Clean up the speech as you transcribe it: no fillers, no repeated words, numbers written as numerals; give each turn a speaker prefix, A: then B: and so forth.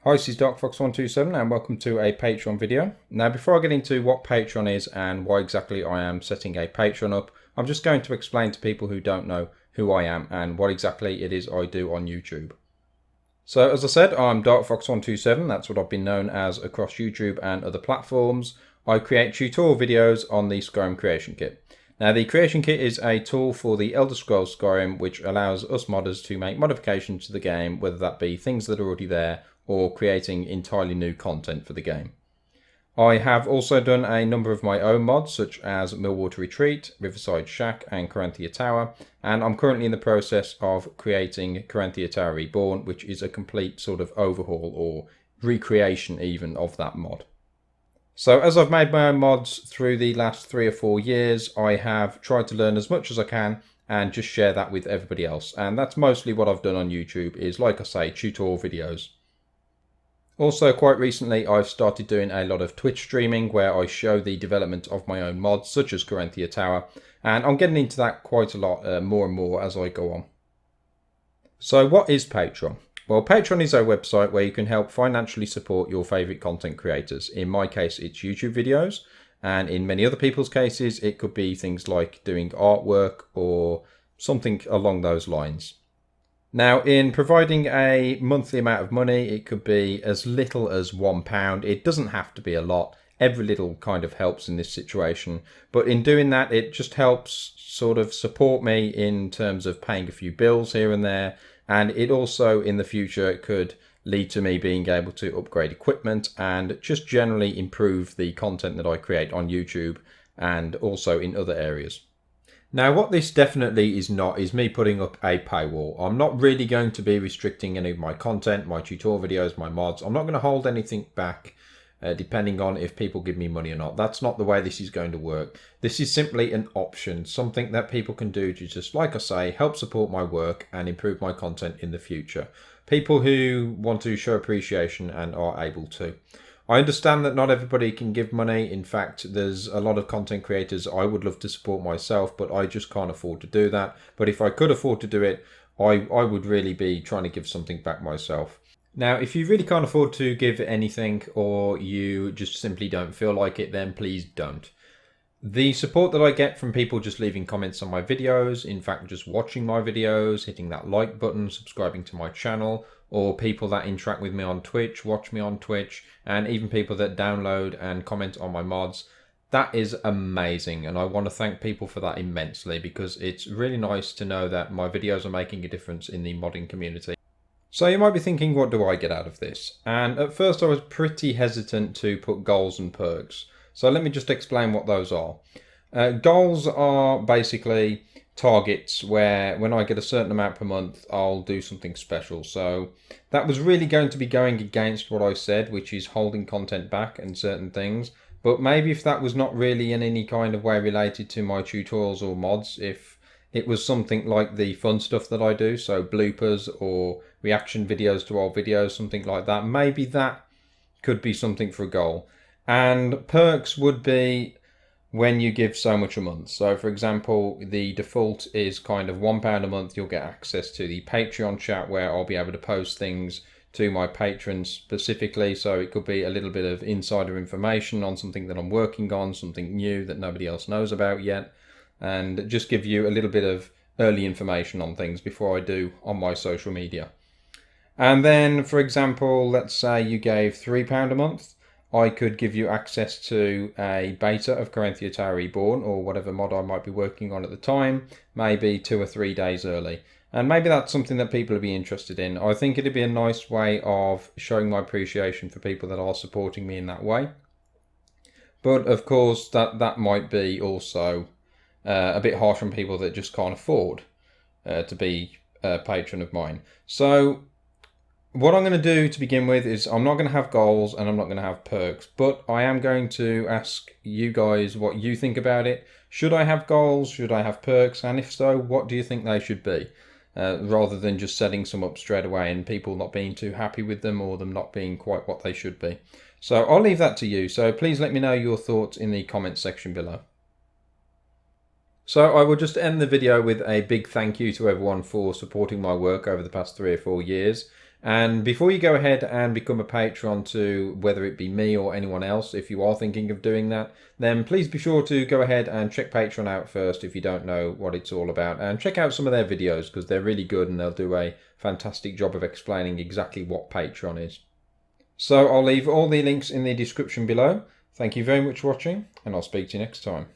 A: Hi, this is DarkFox127 and welcome to a Patreon video. Now, before I get into what Patreon is and why exactly I am setting a Patreon up, I'm just going to explain to people who don't know who I am and what exactly it is I do on YouTube. So, as I said, I'm DarkFox127, that's what I've been known as across YouTube and other platforms. I create tutorial videos on the Skyrim Creation Kit. Now, the Creation Kit is a tool for the Elder Scrolls Skyrim which allows us modders to make modifications to the game, whether that be things that are already there or creating entirely new content for the game. I have also done a number of my own mods such as Millwater Retreat, Riverside Shack and Corinthia Tower, and I'm currently in the process of creating Corinthia Tower Reborn, which is a complete sort of overhaul or recreation even of that mod. So as I've made my own mods through the last 3 or 4 years, I have tried to learn as much as I can and just share that with everybody else, and that's mostly what I've done on YouTube is, like I say, tutorial videos. Also, quite recently, I've started doing a lot of Twitch streaming where I show the development of my own mods, such as Corinthia Tower, and I'm getting into that quite a lot more and more as I go on. So what is Patreon? Well, Patreon is a website where you can help financially support your favourite content creators. In my case, it's YouTube videos, and in many other people's cases, it could be things like doing artwork or something along those lines. Now, in providing a monthly amount of money, it could be as little as £1. It doesn't have to be a lot. Every little kind of helps in this situation. But in doing that, it just helps sort of support me in terms of paying a few bills here and there. And it also, in the future, could lead to me being able to upgrade equipment and just generally improve the content that I create on YouTube and also in other areas. Now, what this definitely is not is me putting up a paywall. I'm not really going to be restricting any of my content, my tutorial videos, my mods. I'm not going to hold anything back depending on if people give me money or not. That's not the way this is going to work. This is simply an option, something that people can do to just, like I say, help support my work and improve my content in the future. People who want to show appreciation and are able to. I understand that not everybody can give money. In fact, there's a lot of content creators I would love to support myself, but I just can't afford to do that. But if I could afford to do it, I would really be trying to give something back myself. Now, if you really can't afford to give anything or you just simply don't feel like it, then please don't. The support that I get from people just leaving comments on my videos, in fact just watching my videos, hitting that like button, subscribing to my channel, or people that interact with me on Twitch, watch me on Twitch, and even people that download and comment on my mods, that is amazing, and I want to thank people for that immensely because it's really nice to know that my videos are making a difference in the modding community. So you might be thinking, what do I get out of this? And at first I was pretty hesitant to put goals and perks. So let me just explain what those are. Goals are basically targets where when I get a certain amount per month, I'll do something special. So that was really going to be going against what I said, which is holding content back and certain things. But maybe if that was not really in any kind of way related to my tutorials or mods, if it was something like the fun stuff that I do, so bloopers or reaction videos to old videos, something like that, maybe that could be something for a goal. And perks would be when you give so much a month. So for example, the default is kind of £1 a month. You'll get access to the Patreon chat where I'll be able to post things to my patrons specifically. So it could be a little bit of insider information on something that I'm working on, something new that nobody else knows about yet, and just give you a little bit of early information on things before I do on my social media. And then, for example, let's say you gave £3 a month. I could give you access to a beta of Corinthia Tower Reborn or whatever mod I might be working on at the time, maybe 2 or 3 days early. And maybe that's something that people would be interested in. I think it'd be a nice way of showing my appreciation for people that are supporting me in that way. But of course, that might be also a bit harsh on people that just can't afford to be a patron of mine. So what I'm going to do to begin with is I'm not going to have goals and I'm not going to have perks, but I am going to ask you guys what you think about it. Should I have goals? Should I have perks? And if so, what do you think they should be? Rather than just setting some up straight away and people not being too happy with them or them not being quite what they should be. So I'll leave that to you. So please let me know your thoughts in the comments section below. So I will just end the video with a big thank you to everyone for supporting my work over the past 3 or 4 years. And before you go ahead and become a patron to whether it be me or anyone else, if you are thinking of doing that, then please be sure to go ahead and check Patreon out first if you don't know what it's all about, and check out some of their videos because they're really good and they'll do a fantastic job of explaining exactly what Patreon is. So I'll leave all the links in the description below. Thank you very much for watching, and I'll speak to you next time.